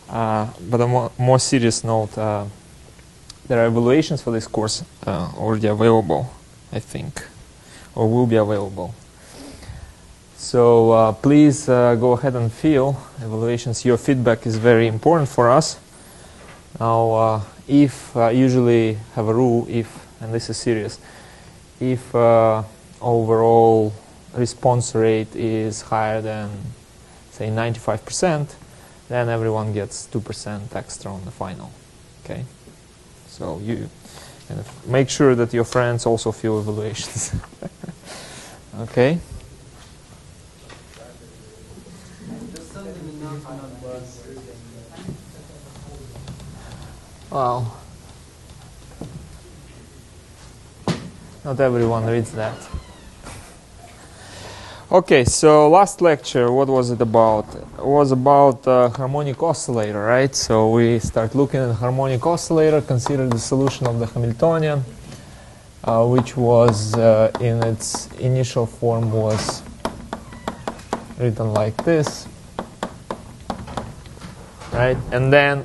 But a more serious note, there are evaluations for this course already available, I think, or will be available. So please go ahead and fill evaluations. Your feedback is very important for us. Now, if usually have a rule, and this is serious, if overall response rate is higher than, say, 95%, then everyone gets 2% extra on the final. Okay, so you kind of make sure that your friends also fill evaluations. Okay. Well, not everyone reads that. Okay, so last lecture, what was it about? It was about harmonic oscillator, right? So we start looking at harmonic oscillator, consider the solution of the Hamiltonian, which was in its initial form was written like this, right? And then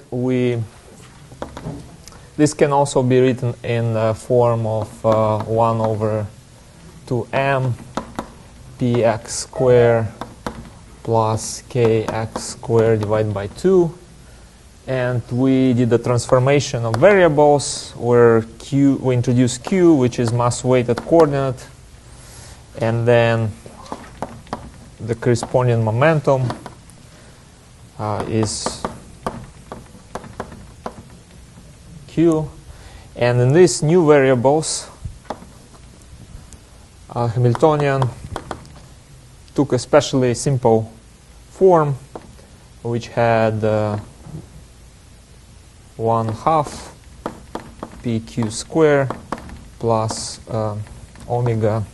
this can also be written in the form of 1 over 2m px squared plus kx squared divided by 2. And we did the transformation of variables where we introduced q, which is mass-weighted coordinate, and then the corresponding momentum is q. And in these new variables, Hamiltonian took a especially simple form which had 1/2 pq squared plus omega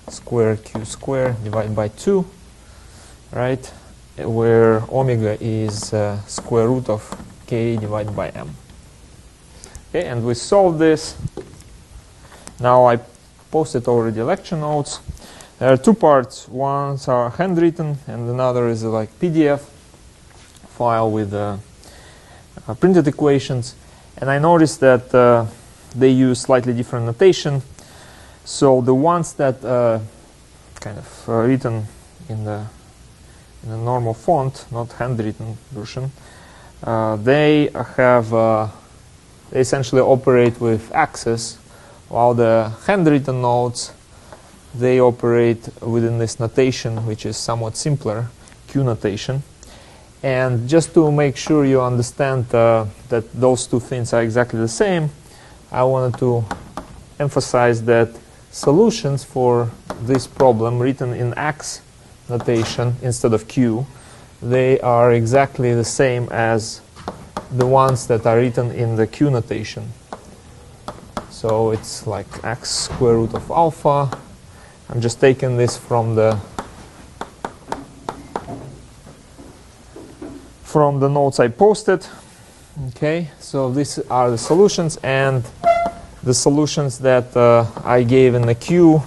squared q squared divided by 2, right? Where omega is square root of k divided by m. Okay, and we solved this. Now I posted already lecture notes. There are two parts. One are handwritten, and another is like PDF file with printed equations. And I noticed that they use slightly different notation. So the ones that kind of written in the normal font, not handwritten version, they essentially operate with axes, while the handwritten notes, they operate within this notation, which is somewhat simpler, Q notation. And just to make sure you understand that those two things are exactly the same, I wanted to emphasize that solutions for this problem written in X notation instead of Q, they are exactly the same as the ones that are written in the Q notation. So it's like x square root of alpha. I'm just taking this from the notes I posted. Okay, so these are the solutions, and the solutions that I gave in the Q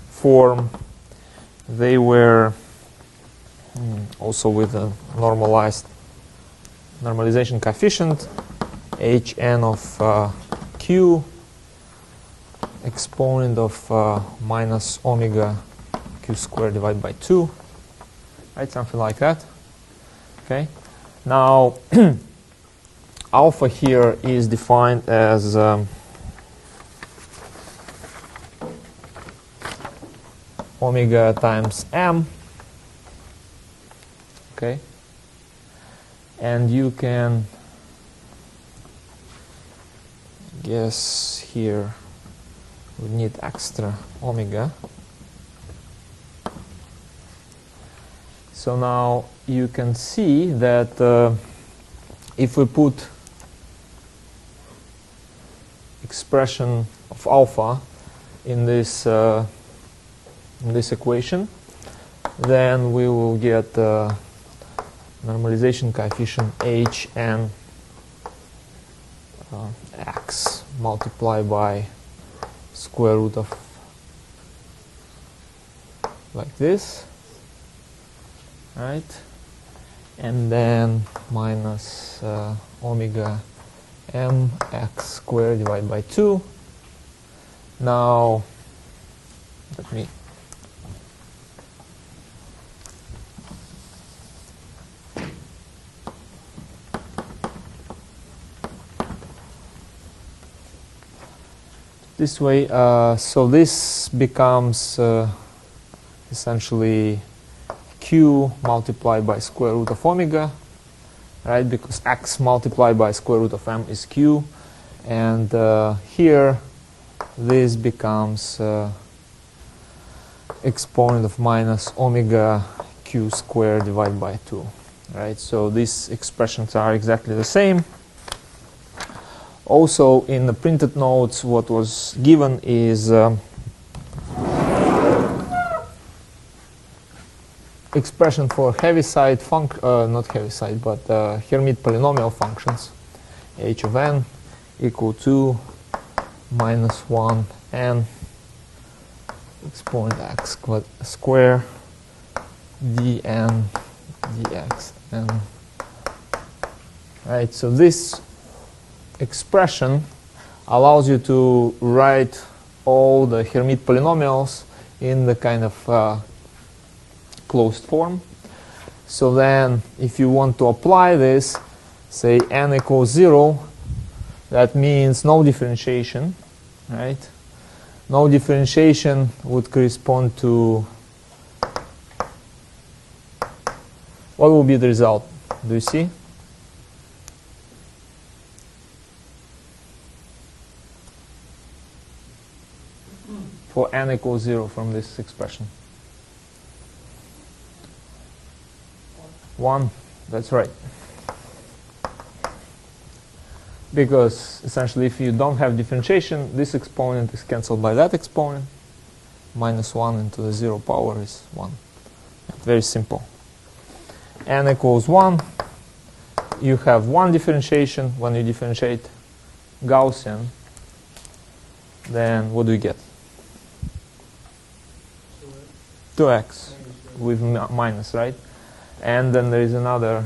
form, they were also with a normalization coefficient, hn of q, exponent of minus omega q squared divided by 2, right? Something like that. Okay. Now, alpha here is defined as omega times m. Okay. And you can guess here we need extra omega. So now you can see that if we put expression of alpha in this equation, then we will get normalization coefficient hn x multiplied by square root of like this, right? and then minus omega mx squared divided by 2. Now, let me this way. So this becomes essentially q multiplied by square root of omega, right? Because x multiplied by square root of m is q, and here this becomes exponent of minus omega q squared divided by 2, right? So these expressions are exactly the same. Also, in the printed notes, what was given is expression for Heaviside not Heaviside, but Hermite polynomial functions, h of n equal to minus 1 n exponent x square dn dx n. Right. So this expression allows you to write all the Hermite polynomials in the kind of closed form. So then if you want to apply this, say n equals 0, that means no differentiation, right? No differentiation would correspond to, what will be the result? Do you see? For n equals 0 from this expression. 1, that's right. Because essentially if you don't have differentiation, this exponent is cancelled by that exponent. Minus 1 into the 0 power is 1. Very simple. N equals 1. You have one differentiation. When you differentiate Gaussian, then what do you get? 2x with minus, right? And then there is another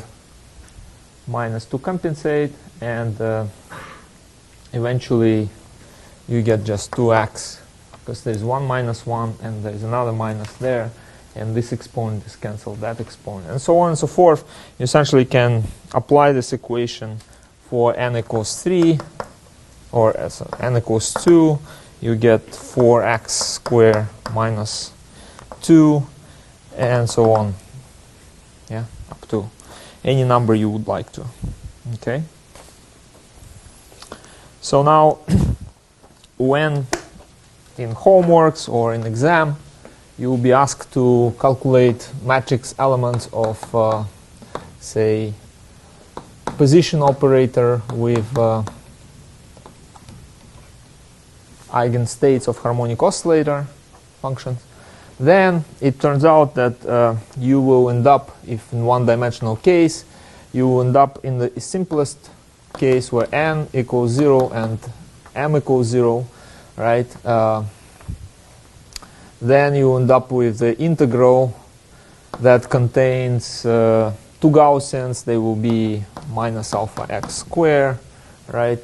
minus to compensate, and eventually you get just 2x, because there is one minus 1 and there is another minus there, and this exponent is cancelled, that exponent, and so on and so forth. You essentially can apply this equation for n equals 3, or as n equals 2, you get 4x squared minus 2, and so on, yeah, up to any number you would like to. Okay. So now, when in homeworks or in exam, you will be asked to calculate matrix elements of, say, position operator with eigenstates of harmonic oscillator functions, then it turns out that you will end up, if in one-dimensional case, you will end up in the simplest case where n equals 0 and m equals 0, right? Then you end up with the integral that contains two Gaussians. They will be minus alpha x squared, right,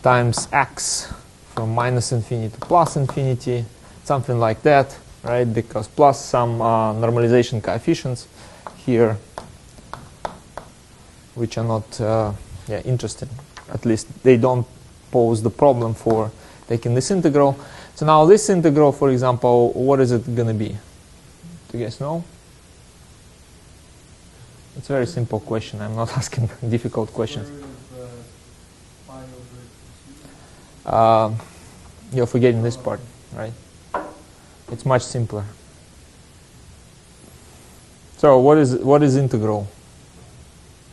times x from minus infinity to plus infinity, something like that, right? Because plus some normalization coefficients here, which are not interesting. At least they don't pose the problem for taking this integral. So now this integral, for example, what is it going to be? Do you guys know? It's a very simple question. I'm not asking difficult questions. You're forgetting this part, right? It's much simpler. So what is integral?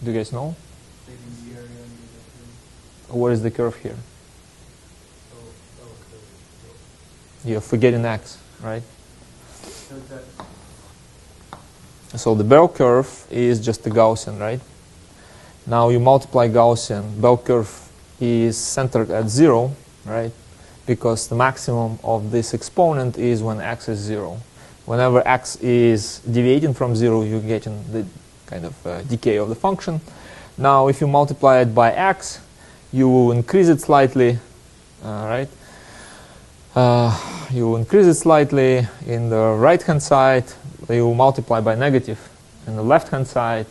Do you guys know? What is the curve here? You're forgetting x, right? So the bell curve is just the Gaussian, right? Now you multiply Gaussian. Bell curve is centered at 0, right? Because the maximum of this exponent is when x is 0. Whenever x is deviating from 0, you're getting the kind of decay of the function. Now, if you multiply it by x, you will increase it slightly, right? You will increase it slightly in the right-hand side. You will multiply by negative in the left-hand side,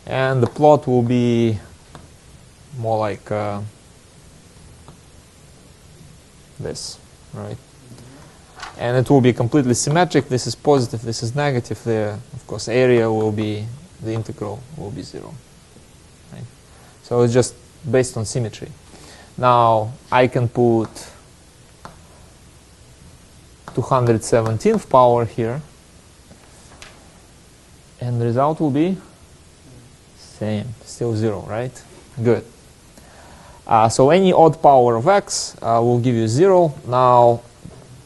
and the plot will be more like this, right? And it will be completely symmetric. This is positive, this is negative. The, of course, area will be, the integral will be 0. Right? So it's just based on symmetry. Now, I can put 217th power here, and the result will be same, still 0, right? Good. So any odd power of x will give you 0. Now,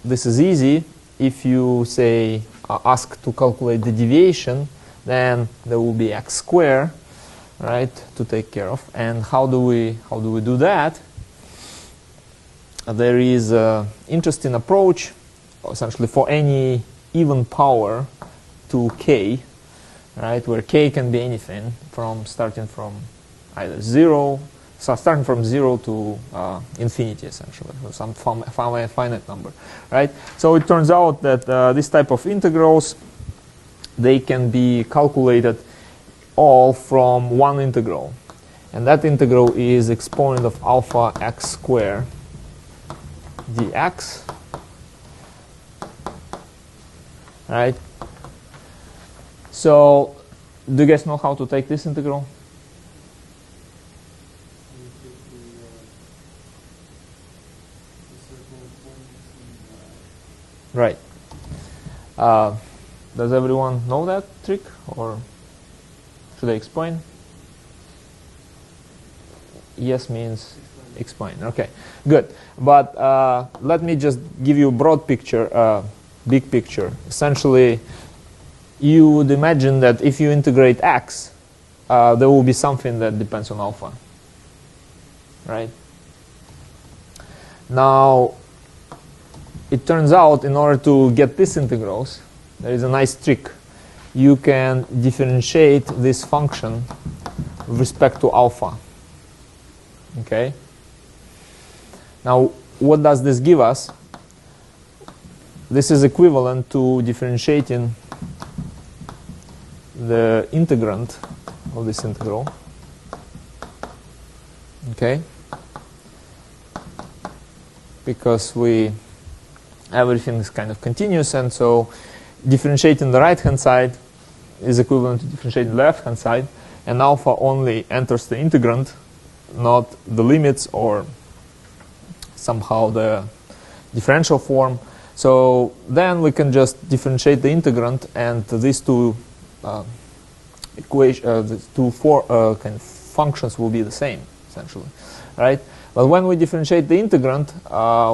this is easy. If you say ask to calculate the deviation, then there will be x squared, right, to take care of. And how do we do that? There is an interesting approach, essentially for any even power to k, right, where k can be anything starting from either 0. So starting from 0 to infinity, essentially, so some finite number, right? So it turns out that this type of integrals, they can be calculated all from one integral. And that integral is exponent of alpha x squared dx, right? So do you guys know how to take this integral? Right. Does everyone know that trick, or should I explain? Yes means explain. Okay, good. But let me just give you a broad picture, big picture. Essentially, you would imagine that if you integrate x, there will be something that depends on alpha, right? Now, it turns out in order to get these integrals, there is a nice trick. You can differentiate this function with respect to alpha. Okay? Now, what does this give us? This is equivalent to differentiating the integrand of this integral. Okay? Because everything is kind of continuous, and so differentiating the right-hand side is equivalent to differentiating the left-hand side, and alpha only enters the integrand, not the limits or somehow the differential form. So then we can just differentiate the integrand, and these two kind of functions will be the same, essentially, right? But when we differentiate the integrand,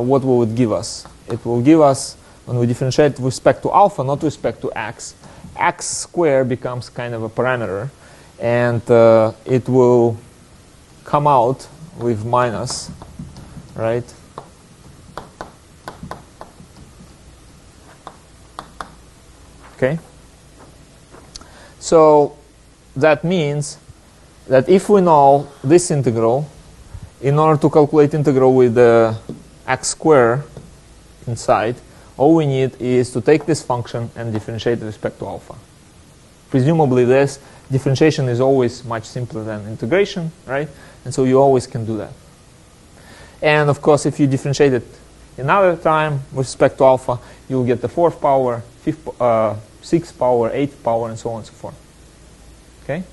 what will it give us? It will give us, when we differentiate with respect to alpha, not with respect to x, x squared becomes kind of a parameter, and it will come out with minus, right? Okay? So that means that if we know this integral, in order to calculate integral with the x squared inside, all we need is to take this function and differentiate with respect to alpha. Presumably this differentiation is always much simpler than integration, right? And so you always can do that. And of course, if you differentiate it another time with respect to alpha, you'll get the 4th power, 6th power, 8th power, and so on and so forth. Okay?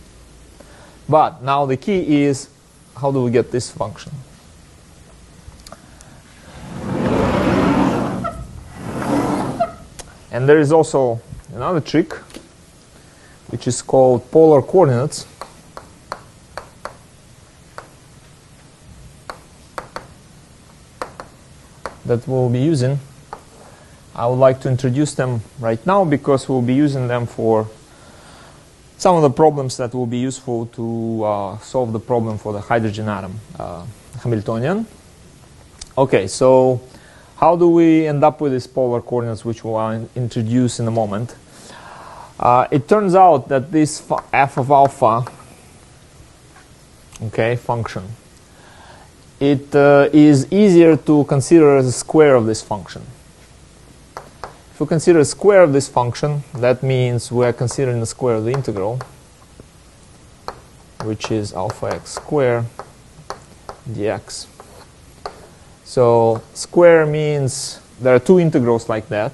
But now the key is, how do we get this function? And there is also another trick, which is called polar coordinates. That we'll be using. I would like to introduce them right now because we'll be using them for some of the problems that will be useful to solve the problem for the hydrogen atom, Hamiltonian. Okay, so how do we end up with these polar coordinates, which we'll introduce in a moment? It turns out that this f of alpha, okay, function, it is easier to consider as a square of this function. If we consider a square of this function, that means we are considering the square of the integral, which is alpha x squared dx. So square means there are two integrals like that,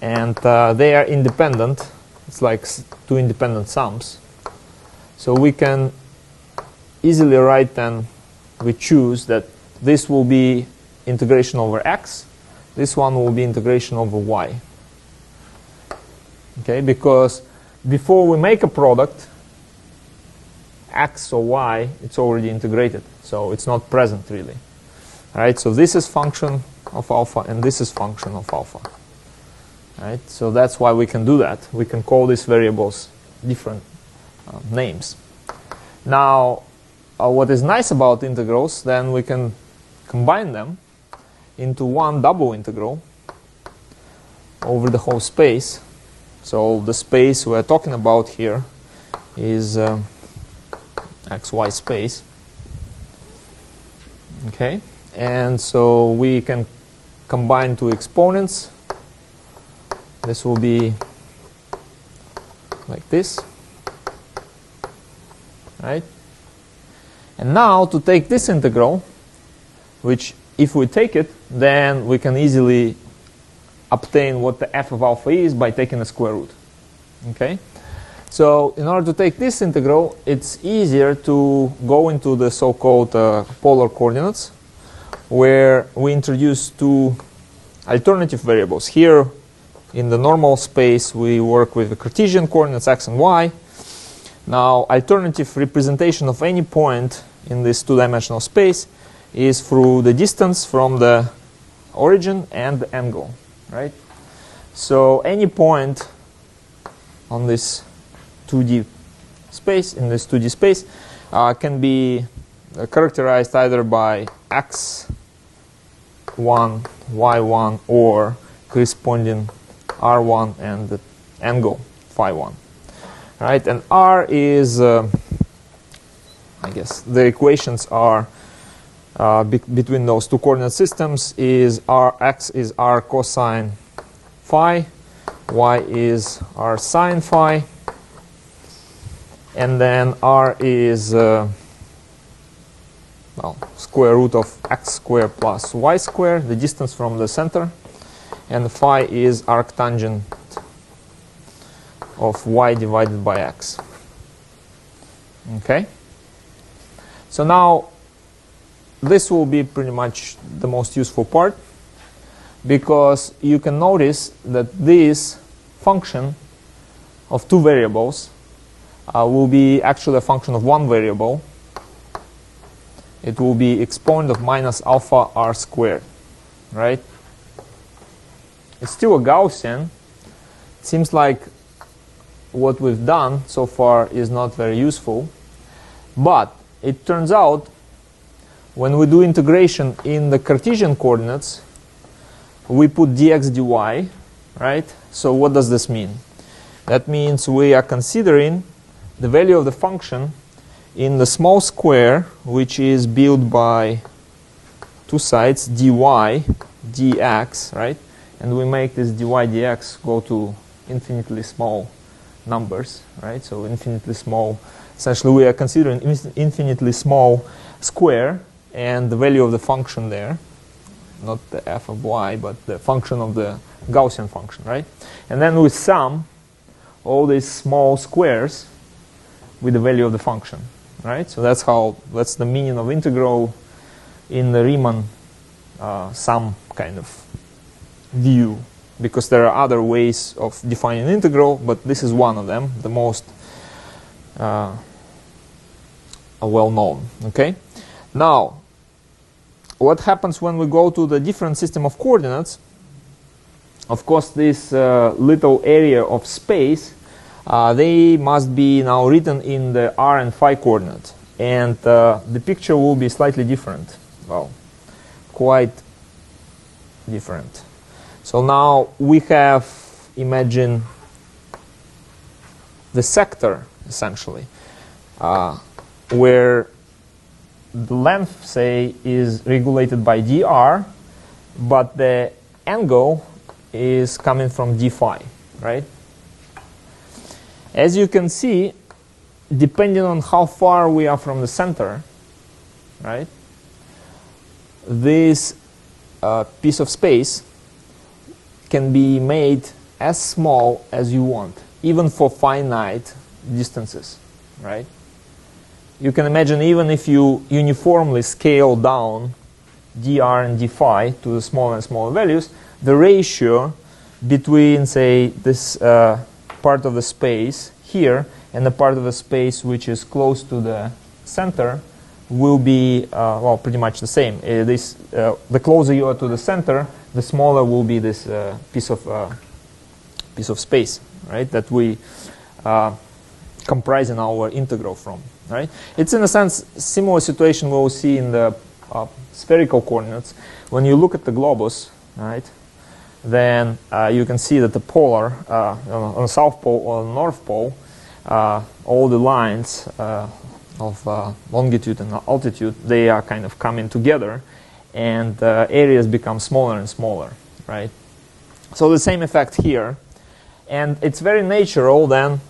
and they are independent. It's like two independent sums. So we can easily write, then we choose that this will be integration over x, this one will be integration over y. Okay, because before we make a product, x or y, it's already integrated, so it's not present really. Right, so this is function of alpha and this is function of alpha. Right, so that's why we can do that. We can call these variables different names. Now, what is nice about integrals, then we can combine them into one double integral over the whole space. So the space we're talking about here is xy space. Okay, and so we can combine two exponents. This will be like this, right? And now to take this integral, which if we take it, then we can easily obtain what the f of alpha is by taking the square root. Okay, so in order to take this integral, it's easier to go into the so-called polar coordinates, where we introduce two alternative variables. Here in the normal space we work with the Cartesian coordinates x and y. Now alternative representation of any point in this two-dimensional space is through the distance from the origin and the angle, right? So any point on this 2D space, in this 2D space, can be characterized either by x1, y1, or corresponding r1 and the angle phi1. Right, and r is, I guess the equations are between those two coordinate systems is x is r cosine phi, y is r sine phi, and then r is well, square root of x squared plus y squared, the distance from the center, and phi is arctangent of y divided by x. Okay, so now this will be pretty much the most useful part, because you can notice that this function of two variables will be actually a function of one variable. It will be exponent of minus alpha r squared, right? It's still a Gaussian. It seems like what we've done so far is not very useful, but it turns out when we do integration in the Cartesian coordinates, we put dx dy, right? So what does this mean? That means we are considering the value of the function in the small square, which is built by two sides, dy dx, right? And we make this dy dx go to infinitely small numbers, right? So infinitely small, essentially we are considering infinitely small square and the value of the function there, not the f of y, but the function of the Gaussian function, right? And then we sum all these small squares with the value of the function, right? So that's the meaning of integral in the Riemann sum kind of view, because there are other ways of defining integral, but this is one of them, the most well known. Okay, now what happens when we go to the different system of coordinates? Of course, this little area of space, they must be now written in the r and phi coordinate, and the picture will be slightly different. Well, quite different. So now we have imagine the sector, essentially, where the length, say, is regulated by dr, but the angle is coming from d phi, right? As you can see, depending on how far we are from the center, right, this piece of space can be made as small as you want, even for finite distances, right? You can imagine even if you uniformly scale down dr and d phi to the smaller and smaller values, the ratio between, say, this part of the space here and the part of the space which is close to the center will be, well, pretty much the same. The closer you are to the center, the smaller will be this piece of space, right, that we comprise in our integral from, right? It's in a sense similar situation we'll see in the spherical coordinates. When you look at the globus, right, then you can see that the polar, on the south pole or the north pole, all the lines of longitude and altitude, they are kind of coming together, and areas become smaller and smaller, right? So the same effect here. And it's very natural then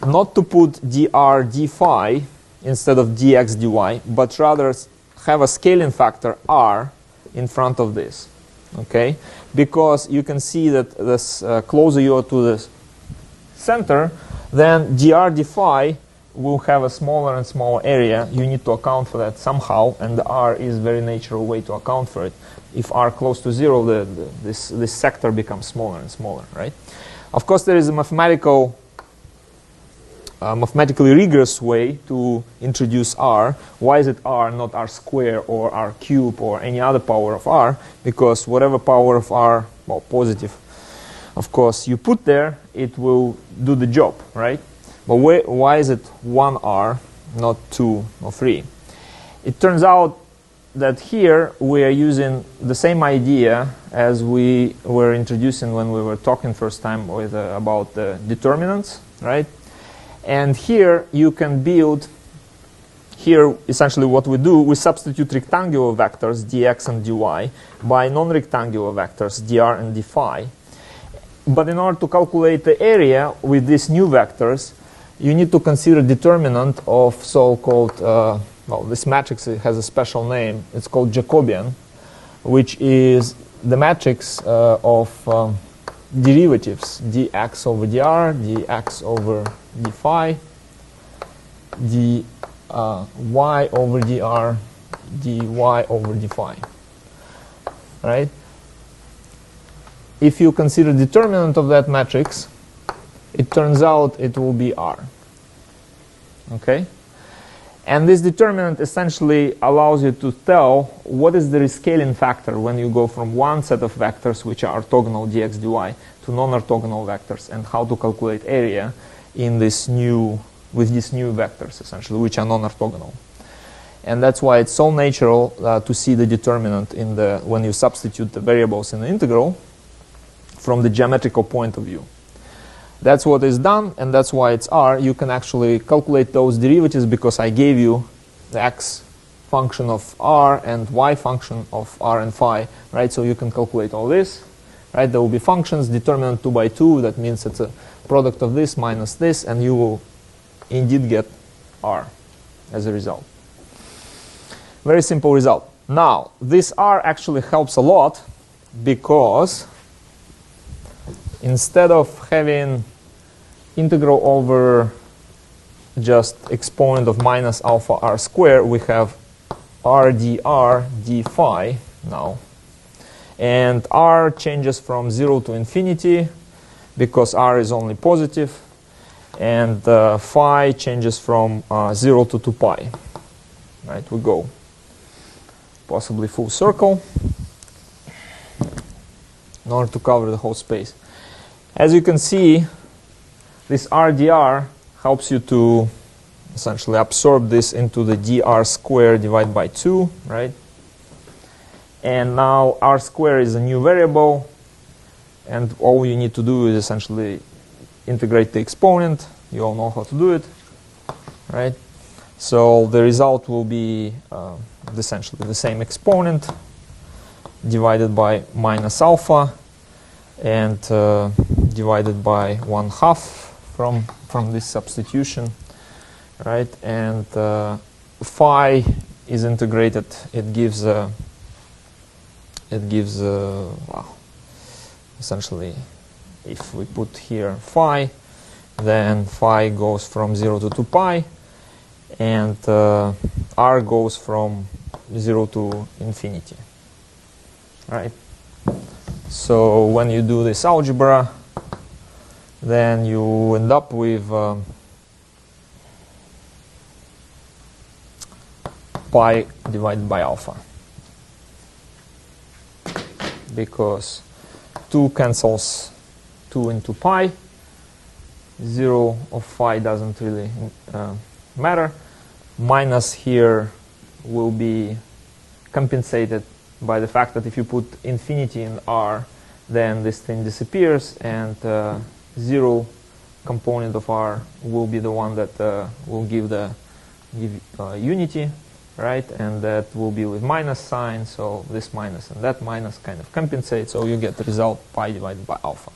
not to put dr d phi instead of dx dy, but rather have a scaling factor r in front of this, okay? Because you can see that this closer you are to the center, then dr d phi will have a smaller and smaller area. You need to account for that somehow, and the r is a very natural way to account for it. If r close to 0, this sector becomes smaller and smaller, right? Of course, there is a mathematically rigorous way to introduce r. Why is it r, not r square or r cube or any other power of r? Because whatever power of r, well, positive, of course, you put there, it will do the job, right? But why is it 1r, not 2 or 3? It turns out that here we are using the same idea as we were introducing when we were talking first time with, about the determinants, right? And here you can build, here essentially what we do, we substitute rectangular vectors dx and dy by non-rectangular vectors dr and d phi. But in order to calculate the area with these new vectors, you need to consider determinant of so-called, well, this matrix has a special name. It's called Jacobian, which is the matrix of derivatives, dx over dr, dx over d phi, dy over dr, dy over d phi, right? If you consider determinant of that matrix, it turns out it will be r, okay? And this determinant essentially allows you to tell what is the rescaling factor when you go from one set of vectors, which are orthogonal dx dy, to non-orthogonal vectors, and how to calculate area in this new, with these new vectors, essentially, which are non-orthogonal. And that's why it's so natural to see the determinant in the, when you substitute the variables in the integral from the geometrical point of view. That's what is done, and that's why it's r. You can actually calculate those derivatives because I gave you the x function of r and y function of r and phi, right? So you can calculate all this, right? There will be functions, determinant 2 by 2, that means it's a product of this minus this, and you will indeed get r as a result. Very simple result. Now, this r actually helps a lot because instead of having integral over just exponent of minus alpha r squared, we have r dr d phi now. And r changes from 0 to infinity because r is only positive. And phi changes from 0 to 2 pi. Right, we go possibly full circle in order to cover the whole space. As you can see, this rdr helps you to essentially absorb this into the dr squared divided by 2, right? And now r squared is a new variable. And all you need to do is essentially integrate the exponent. You all know how to do it, right? So the result will be essentially the same exponent divided by minus alpha and divided by 1/2 from this substitution, right? And phi is integrated. It gives well, essentially, if we put here phi, then phi goes from 0 to 2 pi, and r goes from 0 to infinity, right? So when you do this algebra, then you end up with pi divided by alpha, because 2 cancels 2 into pi. 0 of phi doesn't really matter. Minus here will be compensated by the fact that if you put infinity in r, then this thing disappears, and 0 component of r will be the one that will give unity, right? And that will be with minus sign, so this minus and that minus kind of compensate, so you get the result pi divided by alpha,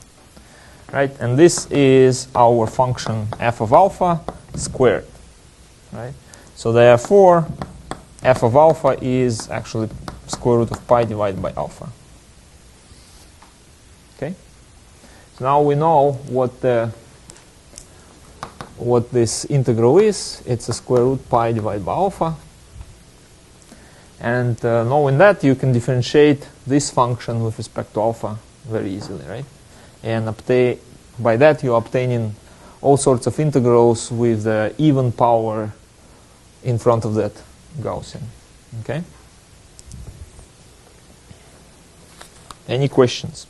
right? And this is our function f of alpha squared, right? So therefore, f of alpha is actually square root of pi divided by alpha. Okay? So now we know what this integral is. It's a square root pi divided by alpha. And knowing that, you can differentiate this function with respect to alpha very easily, right? And by that, you're obtaining all sorts of integrals with the even power in front of that Gaussian. Okay? Any questions?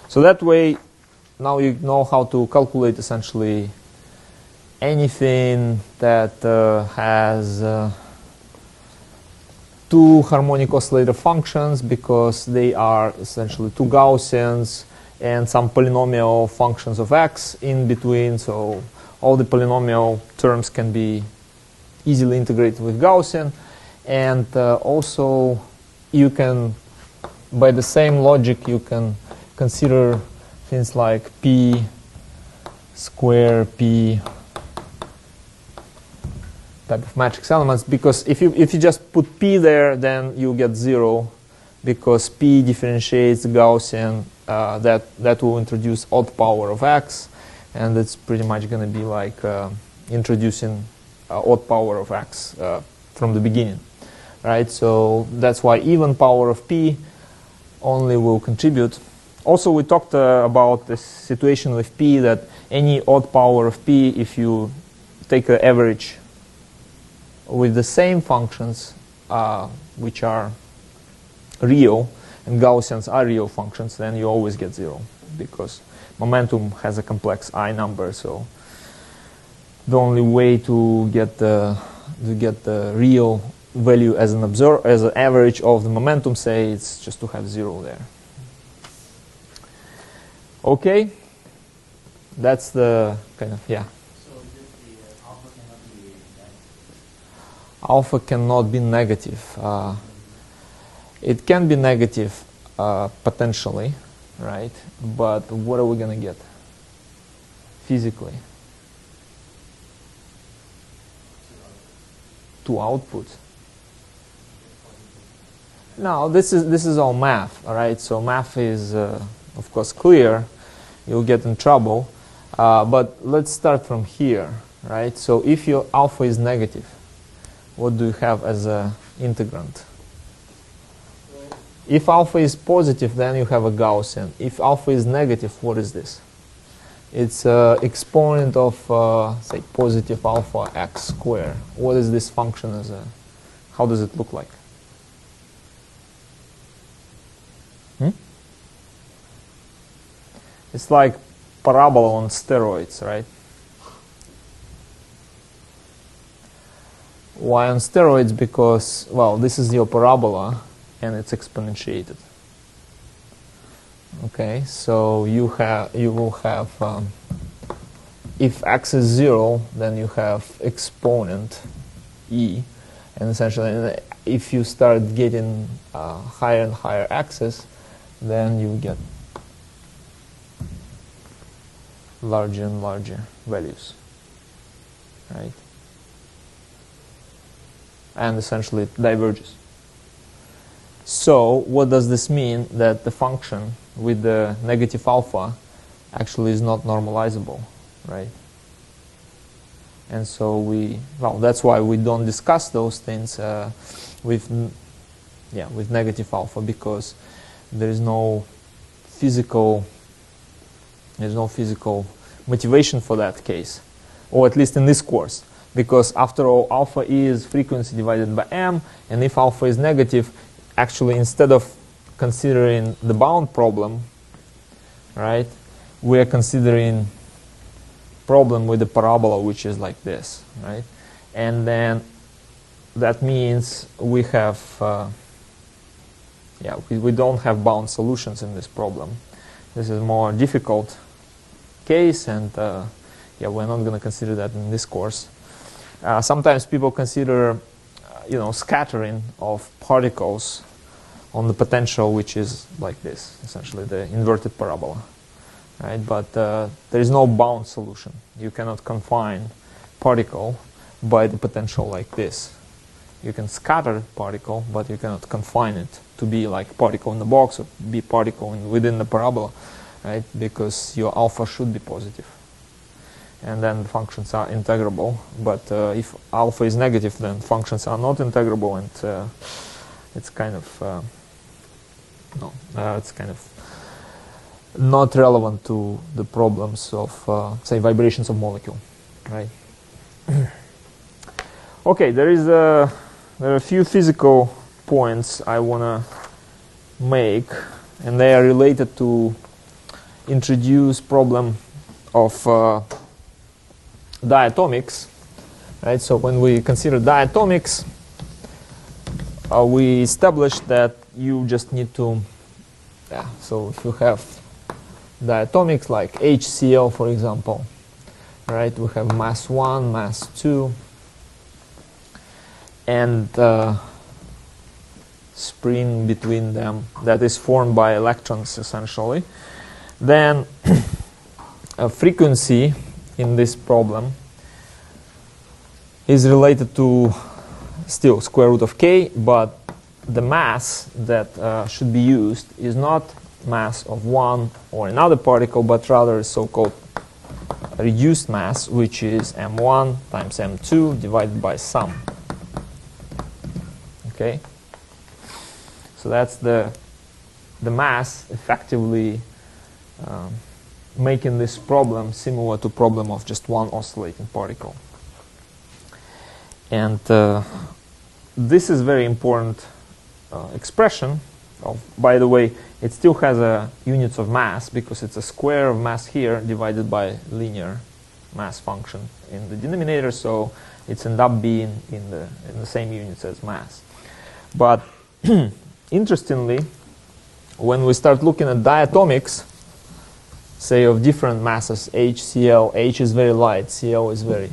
So that way, now you know how to calculate essentially anything that has two harmonic oscillator functions, because they are essentially two Gaussians and some polynomial functions of x in between. So all the polynomial terms can be easily integrated with Gaussian. And also, you can, by the same logic, you can consider things like p square p type of matrix elements, because if you just put p there, then you get 0, because p differentiates Gaussian. That will introduce odd power of x, and it's pretty much going to be like introducing odd power of x from the beginning, right? So that's why even power of p only will contribute. Also, we talked about the situation with p, that any odd power of p, if you take an average with the same functions, which are real, and Gaussians are real functions, then you always get 0, because momentum has a complex I number. So the only way to get the real value as an average of the momentum, say, it's just to have 0 there. Okay, that's the kind of, yeah. So the alpha cannot be negative? Alpha cannot be negative. It can be negative potentially, right? But what are we going to get physically? Two outputs. No, this is all math, all right? So math is, of course, clear. You'll get in trouble. But let's start from here, right? So if your alpha is negative, what do you have as an integrand? If alpha is positive, then you have a Gaussian. If alpha is negative, what is this? It's exponent of, say, positive alpha x squared. What is this function as a, how does it look like? It's like parabola on steroids, right? Why on steroids? Because, well, this is your parabola, and it's exponentiated. Okay, so you will have if x is 0, then you have exponent e, and essentially if you start getting higher and higher x's, then you get larger and larger values, right? And essentially it diverges. So what does this mean? That the function with the negative alpha actually is not normalizable, right? And so that's why we don't discuss those things with negative alpha, because there is no physical motivation for that case, or at least in this course, because after all, alpha is frequency divided by m, and if alpha is negative, actually instead of considering the bound problem, right, we are considering problem with the parabola, which is like this, right? And then that means we have we don't have bound solutions in this problem. This is a more difficult case, and we're not going to consider that in this course. Sometimes people consider scattering of particles on the potential, which is like this, essentially the inverted parabola, right? But there is no bound solution. You cannot confine particle by the potential like this. You can scatter particle, but you cannot confine it to be like particle in the box or be particle within the parabola, right? Because your alpha should be positive, and then the functions are integrable. But if alpha is negative, then functions are not integrable, and it's kind of not relevant to the problems of say vibrations of molecule, right? Okay, there are a few physical points I want to make, and they are related to introduce problem of diatomics, right? So when we consider diatomics, we established that you just need to, so if you have diatomics like HCl, for example, right, we have mass 1, mass 2, and spring between them that is formed by electrons, essentially. Then a frequency in this problem is related to still square root of k, but the mass that should be used is not mass of one or another particle, but rather so-called reduced mass, which is m1 times m2 divided by sum. Okay, so that's the mass effectively making this problem similar to problem of just one oscillating particle. And this is very important expression. By the way, it still has a units of mass because it's a square of mass here divided by linear mass function in the denominator, so it's end up being in the same units as mass. But interestingly, when we start looking at diatomics, say of different masses, HCl, H is very light, Cl is very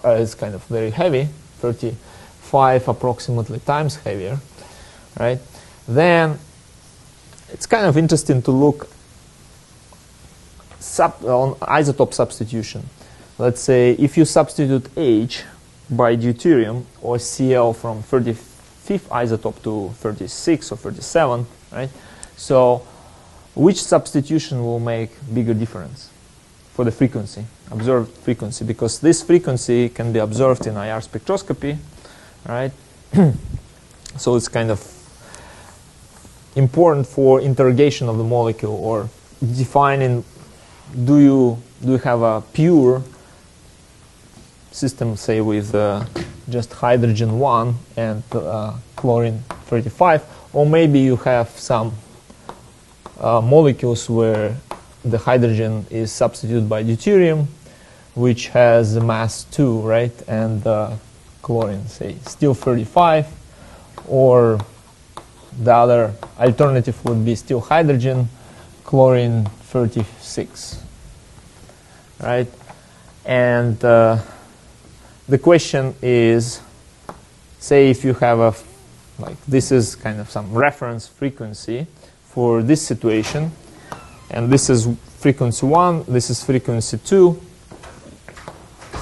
is kind of very heavy, 35 approximately times heavier, right? Then it's kind of interesting to look on isotope substitution. Let's say if you substitute H by deuterium or Cl from 35th isotope to 36 or 37, right? So which substitution will make bigger difference for the frequency, observed frequency? Because this frequency can be observed in IR spectroscopy, right? So it's kind of important for interrogation of the molecule or defining, do you have a pure system, say with just hydrogen 1 and chlorine 35, or maybe you have some molecules where the hydrogen is substituted by deuterium, which has mass 2, right, and chlorine, say, still 35, or the other alternative would be still hydrogen, chlorine 36, right? And the question is, say if you have a, like this is kind of some reference frequency for this situation, and this is frequency 1, this is frequency 2,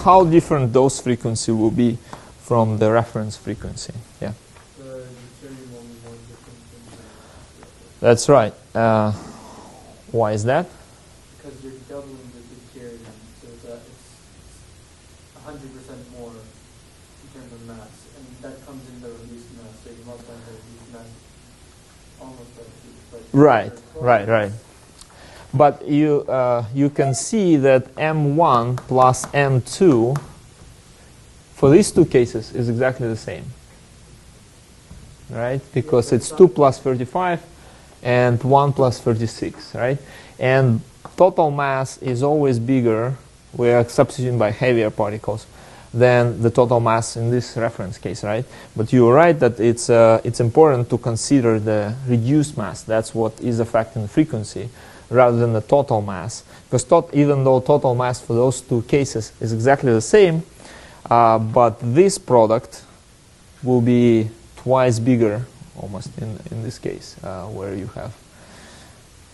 how different those frequency will be from the reference frequency? Yeah. The deuterium will be more different than That's right. Why is that? because you're doubling the deuterium, so it's 100% more in terms of mass, and that comes in the reduced mass. So you multiply the reduced mass almost by 2. Right. But you can see that M1 plus M2 for these two cases is exactly the same, right? Because it's 2 plus 35 and 1 plus 36, right? And total mass is always bigger, we are substituting by heavier particles, than the total mass in this reference case, right? But you're right that it's important to consider the reduced mass. That's what is affecting the frequency, rather than the total mass. Because even though total mass for those two cases is exactly the same, but this product will be twice bigger, almost in this case, where you have.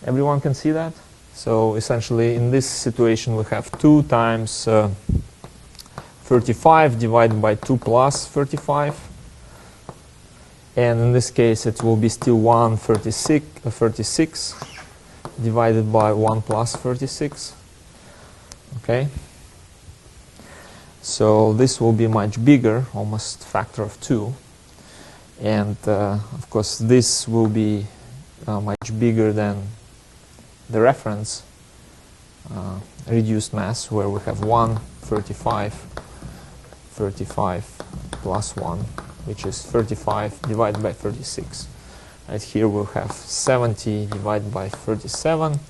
Everyone can see that? So essentially in this situation we have 2 times 35 divided by 2 plus 35. And in this case it will be still 36 divided by 1 plus 36. Okay? So this will be much bigger, almost factor of 2. And of course this will be much bigger than the reference reduced mass, where we have 35 plus 1, which is 35 divided by 36. Right here we'll have 70 divided by 37.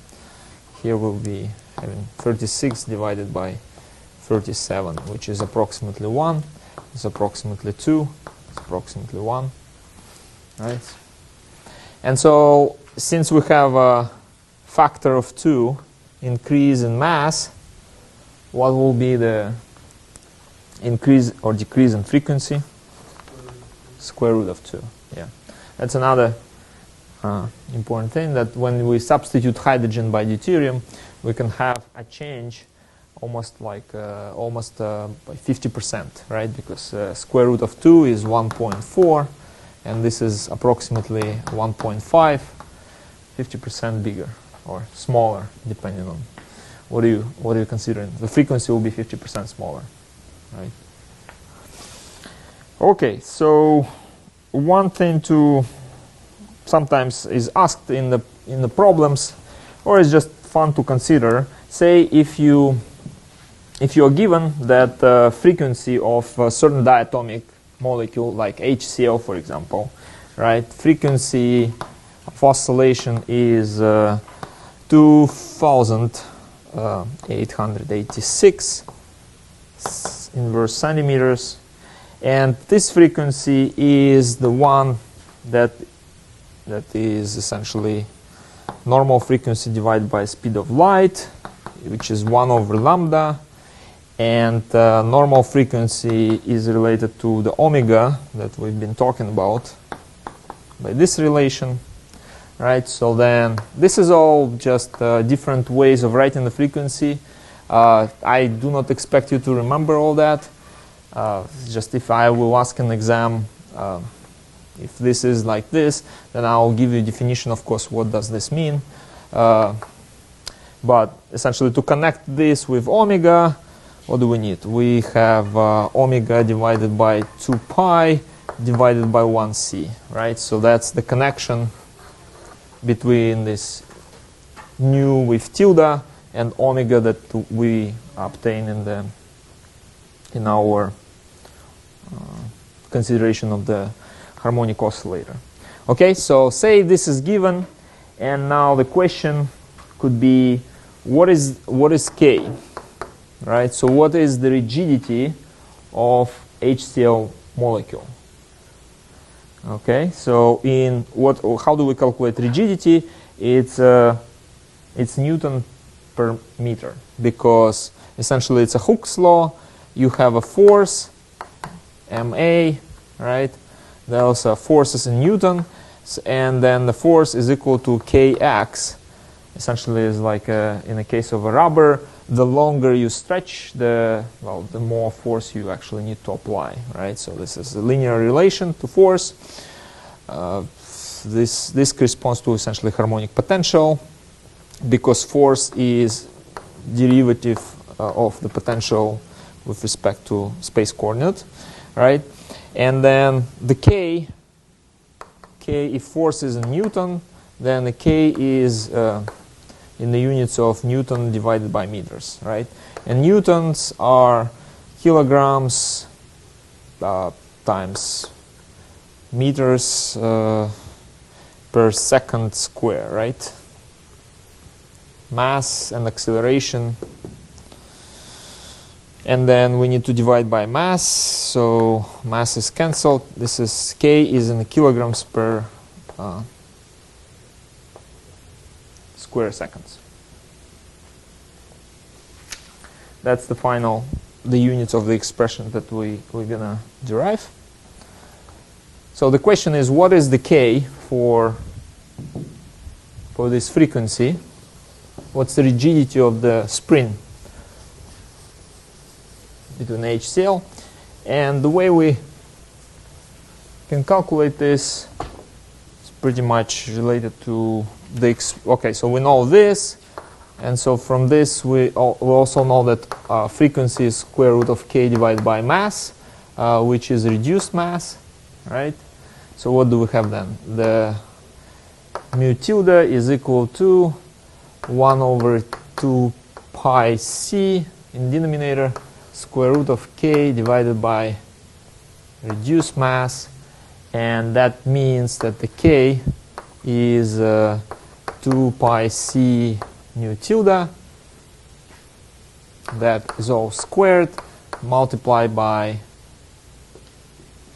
Here we'll be having 36 divided by 37, which is approximately 1. It's approximately 2. It's approximately 1. Right? And so since we have a factor of 2 increase in mass, what will be the increase or decrease in frequency? Square root of 2. Yeah. That's another important thing, that when we substitute hydrogen by deuterium, we can have a change almost like by 50%, right? Because square root of 2 is 1.4, and this is approximately 1.5, 50% bigger or smaller, depending on what are you considering. The frequency will be 50% smaller, right? Okay, so one thing to sometimes is asked in the problems, or it's just fun to consider. Say if you are given that frequency of a certain diatomic molecule, like HCl, for example, right? Frequency of oscillation is 2,886 inverse centimeters, and this frequency is the one that is essentially normal frequency divided by speed of light, which is 1 over lambda, and normal frequency is related to the omega that we've been talking about by this relation, right? So then this is all just different ways of writing the frequency. I do not expect you to remember all that. Just if I will ask an exam, if this is like this, then I'll give you a definition, of course, what does this mean. But essentially to connect this with omega, what do we need? We have omega divided by 2 pi divided by 1c, right? So that's the connection between this nu with tilde and omega that we obtain in our consideration of the harmonic oscillator. Okay, so say this is given, and now the question could be, what is K? Right? So what is the rigidity of HCl molecule? Okay, so how do we calculate rigidity? It's Newton per meter, because essentially it's a Hooke's law. You have a force ma, right? Those are forces in Newton, and then the force is equal to kx. Essentially, is like in the case of a rubber, the longer you stretch, the more force you actually need to apply, right? So this is a linear relation to force. This corresponds to essentially harmonic potential, because force is derivative of the potential with respect to space coordinate, right? And then the k, if force is in Newton, then the k is in the units of Newton divided by meters, right? And newtons are kilograms times meters per second square, right? Mass and acceleration. And then we need to divide by mass, so mass is cancelled. This is k is in kilograms per square seconds. That's the units of the expression that we're gonna derive. So the question is, what is the k for this frequency? What's the rigidity of the spring between HCl? And the way we can calculate this is pretty much related to okay, so we know this, and so from this we also know that frequency is square root of k divided by mass, which is reduced mass, right? So what do we have then? The mu tilde is equal to 1 over 2 pi c in denominator, square root of k divided by reduced mass, and that means that the k is 2 pi c mu tilde, that is all squared, multiplied by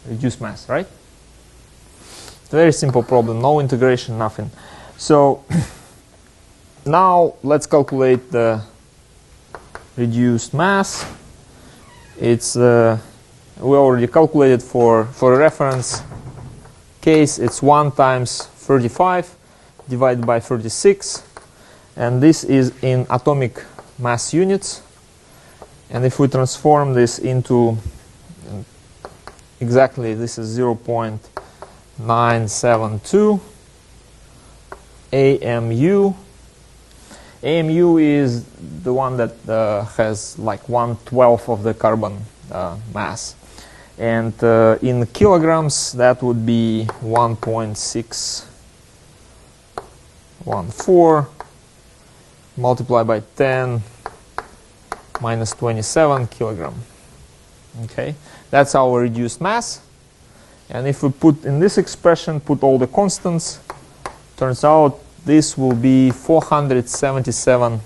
reduced mass, right? Very simple problem, no integration, nothing. So now let's calculate the reduced mass. It's we already calculated for a reference case. It's 1 times 35 divided by 36, and this is in atomic mass units. And if we transform this into exactly, this is 0.972 AMU. AMU is the one that has like 1/12 of the carbon mass, and in kilograms that would be 1.614 multiplied by 10 minus 27 kilogram. Okay, that's our reduced mass. And if we put in this expression, put all the constants, turns out this will be 477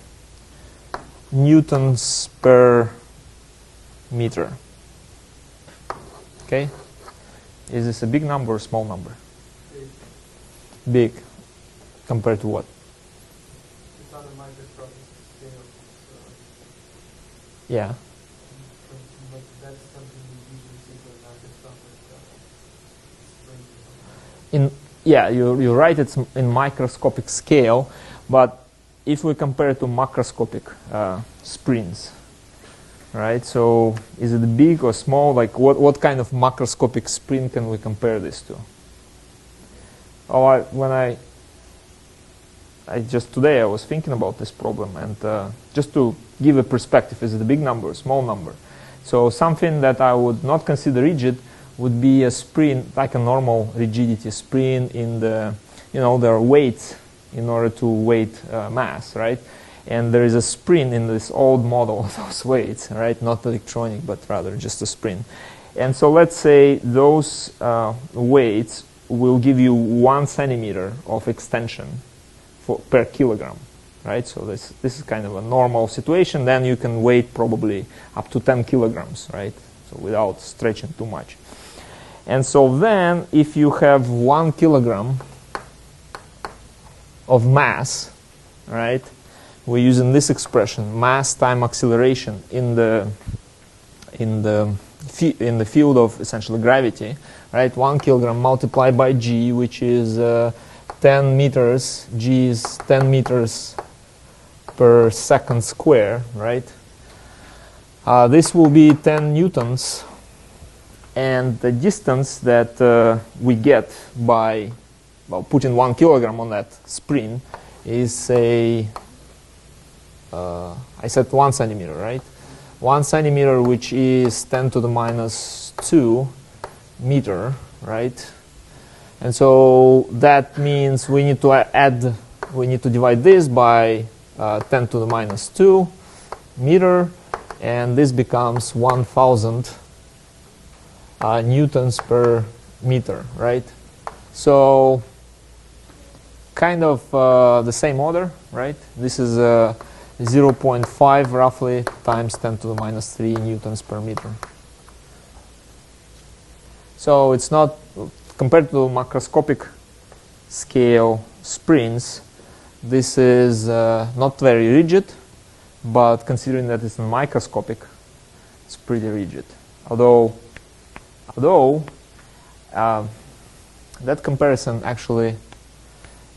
newtons per meter. Okay, is this a big number or a small number? Big. Compared to what? It's on a microscopic scale. Yeah. But that's something you usually see for microscopic springs. Yeah, you're right, it's in microscopic scale, but if we compare it to macroscopic springs, right? So is it big or small? Like what kind of macroscopic spring can we compare this to? Oh, today I was thinking about this problem, and just to give a perspective, is it a big number, a small number? So something that I would not consider rigid would be a spring, like a normal rigidity spring in the, there are weights in order to weight mass, right? And there is a spring in this old model of those weights, right? Not electronic, but rather just a spring. And so let's say those weights will give you 1 centimeter of extension per kilogram, right? So this is kind of a normal situation. Then you can weight probably up to 10 kilograms, right? So without stretching too much. And so then, if you have 1 kilogram of mass, right, we're using this expression, mass time acceleration in the field of essentially gravity, right? 1 kilogram multiplied by g, which is 10 meters. G is 10 meters per second square, right? This will be 10 newtons, and the distance that we get by putting 1 kilogram on that spring is, say, I said 1 centimeter, right? 1 centimeter, which is 10 to the minus 2 meter, right? And so that means we need to divide this by 10 to the minus 2 meter, and this becomes 1,000 newtons per meter, right? So kind of the same order, right? This is 0.5 roughly times 10 to the minus 3 newtons per meter. So it's not, compared to macroscopic scale springs, this is not very rigid, but considering that it's microscopic, it's pretty rigid. Although that comparison actually,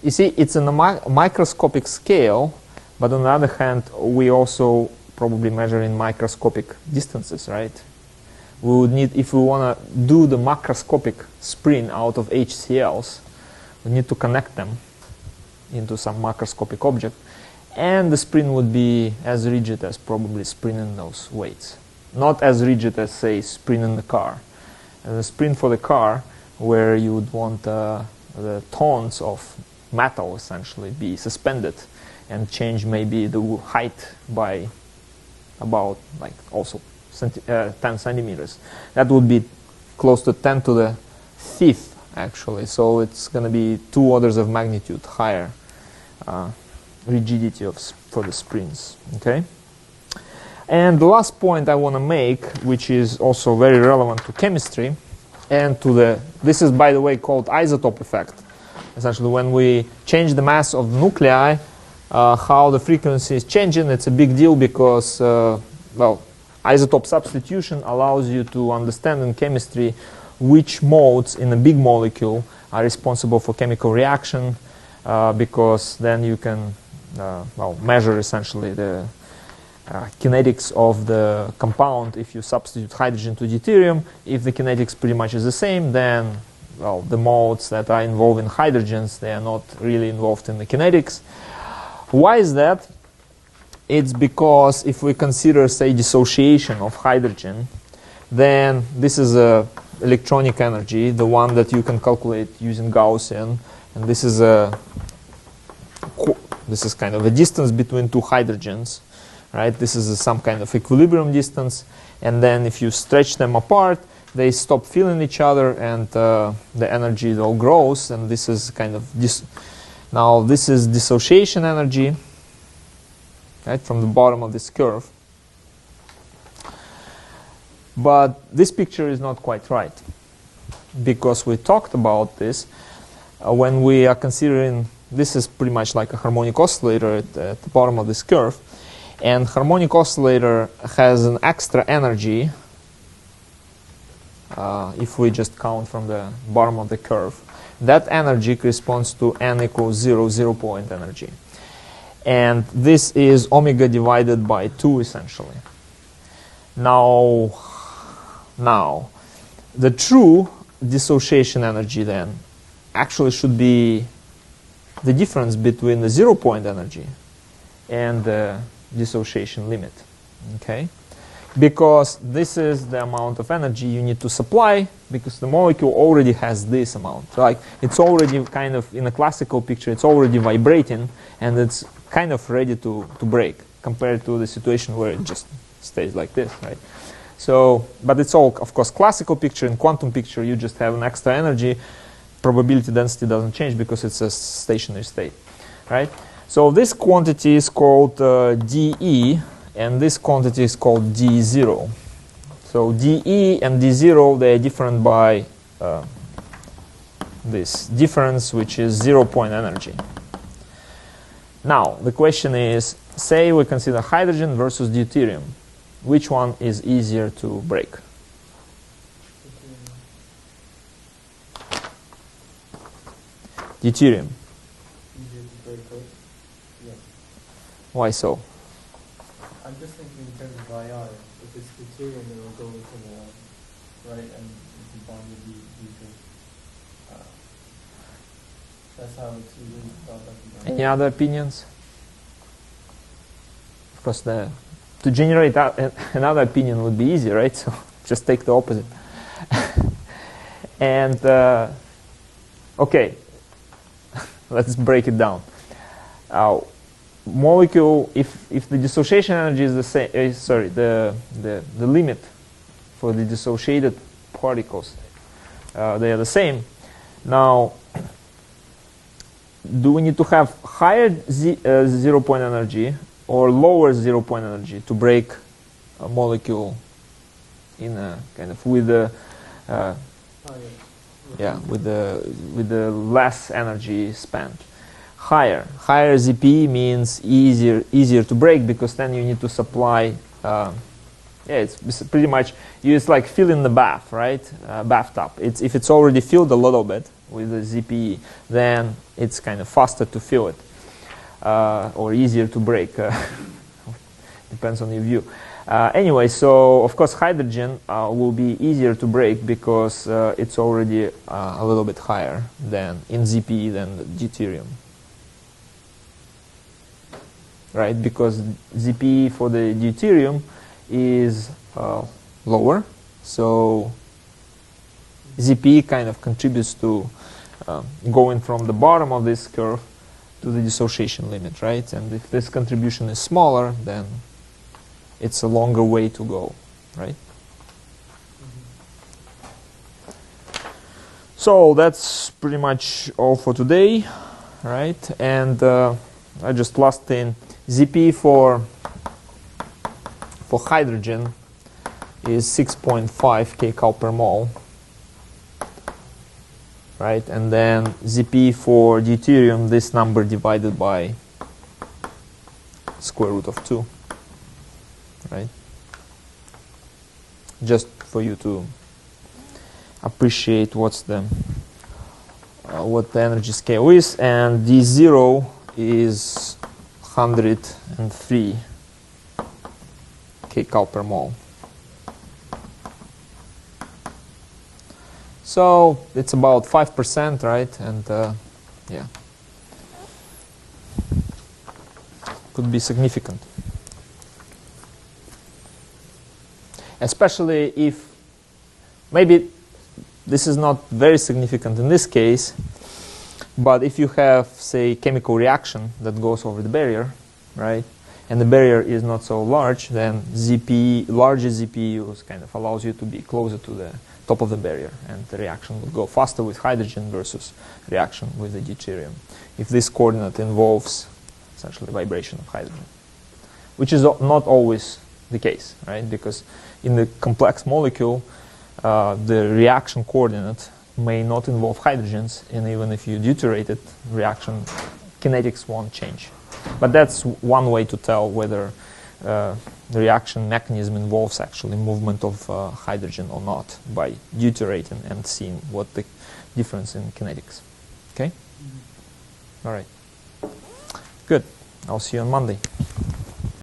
you see, it's in a microscopic scale, but on the other hand, we also probably measure in microscopic distances, right? We would need, if we want to do the macroscopic spring out of HCl's, we need to connect them into some macroscopic object, and the spring would be as rigid as probably spring in those weights. Not as rigid as, say, spring in the car. And the spring for the car, where you would want the tons of metal essentially be suspended and change maybe the height by about like also 10 centimeters. That would be close to 10 to the 5th actually. So it's going to be 2 orders of magnitude higher rigidity for the springs. Okay. And the last point I want to make, which is also very relevant to chemistry and to this is, by the way, called isotope effect. Essentially, when we change the mass of nuclei, how the frequency is changing, it's a big deal because, well, isotope substitution allows you to understand in chemistry which modes in a big molecule are responsible for chemical reaction, because then you can well, measure essentially the kinetics of the compound if you substitute hydrogen to deuterium. If the kinetics pretty much is the same, then well, the modes that are involved in hydrogens, they are not really involved in the kinetics. Why is that? It's because if we consider, say, dissociation of hydrogen, then this is a electronic energy, the one that you can calculate using Gaussian, and this is kind of a distance between 2 hydrogens, right? This is some kind of equilibrium distance, and then if you stretch them apart, they stop feeling each other, and the energy all grows, and this is kind of now this is dissociation energy, right, from the bottom of this curve. But this picture is not quite right, because we talked about this when we are considering, this is pretty much like a harmonic oscillator at the bottom of this curve, and harmonic oscillator has an extra energy, if we just count from the bottom of the curve. That energy corresponds to n equals 0 point energy. And this is omega divided by 2 essentially. Now, the true dissociation energy then actually should be the difference between the 0 point energy and the dissociation limit. Okay? Because this is the amount of energy you need to supply, because the molecule already has this amount. Like, it's already kind of, in a classical picture, it's already vibrating, and it's kind of ready to break, compared to the situation where it just stays like this, right? So, but it's all, of course, classical picture. In quantum picture, you just have an extra energy. Probability density doesn't change because it's a stationary state, right? So this quantity is called dE, and this quantity is called d0. So dE and d0, they are different by this difference, which is 0-point energy. Now, the question is, say we consider hydrogen versus deuterium. Which one is easier to break? Deuterium. Easier to break up. Yeah. Why so? I'm just thinking in terms of IR. If it's deuterium, it will go to the right, and if you bond with deuterium. That's how it's usually thought of. Any other opinions? Of course, to generate another opinion would be easy, right? So just take the opposite. And okay, let's break it down. Molecule, if the dissociation energy is the same, the limit for the dissociated particles, they are the same. Now, do we need to have higher 0-point energy or lower 0-point energy to break a molecule in a kind of with the with the less energy spent? Higher ZP means easier to break, because then you need to supply. It's pretty much it's like filling the bath, right? Bathtub. If it's already filled a little bit with the ZPE, then it's kind of faster to fill it, or easier to break. Depends on your view. Anyway, so of course hydrogen will be easier to break because it's already a little bit higher than in ZPE than the deuterium. Right, because ZPE for the deuterium is lower, so ZPE kind of contributes to going from the bottom of this curve to the dissociation limit, right? And if this contribution is smaller, then it's a longer way to go, right? So that's pretty much all for today, right? And I just last thing, ZP for hydrogen is 6.5 kcal per mole, right? And then ZP for deuterium, this number divided by square root of 2, right? Just for you to appreciate what the energy scale is, and D0 is 103 kcal per mole. So it's about 5%, right? And yeah, could be significant, especially if maybe this is not very significant in this case, but if you have, say, chemical reaction that goes over the barrier, right, and the barrier is not so large, then larger ZPUs kind of allows you to be closer to the top of the barrier, and the reaction will go faster with hydrogen versus reaction with the deuterium, if this coordinate involves essentially vibration of hydrogen, which is not always the case, right? Because in the complex molecule, the reaction coordinate may not involve hydrogens, and even if you deuterate it, reaction kinetics won't change. But that's one way to tell whether the reaction mechanism involves actually movement of hydrogen or not, by deuterating and seeing what the difference in kinetics. Okay? All right. Good. I'll see you on Monday.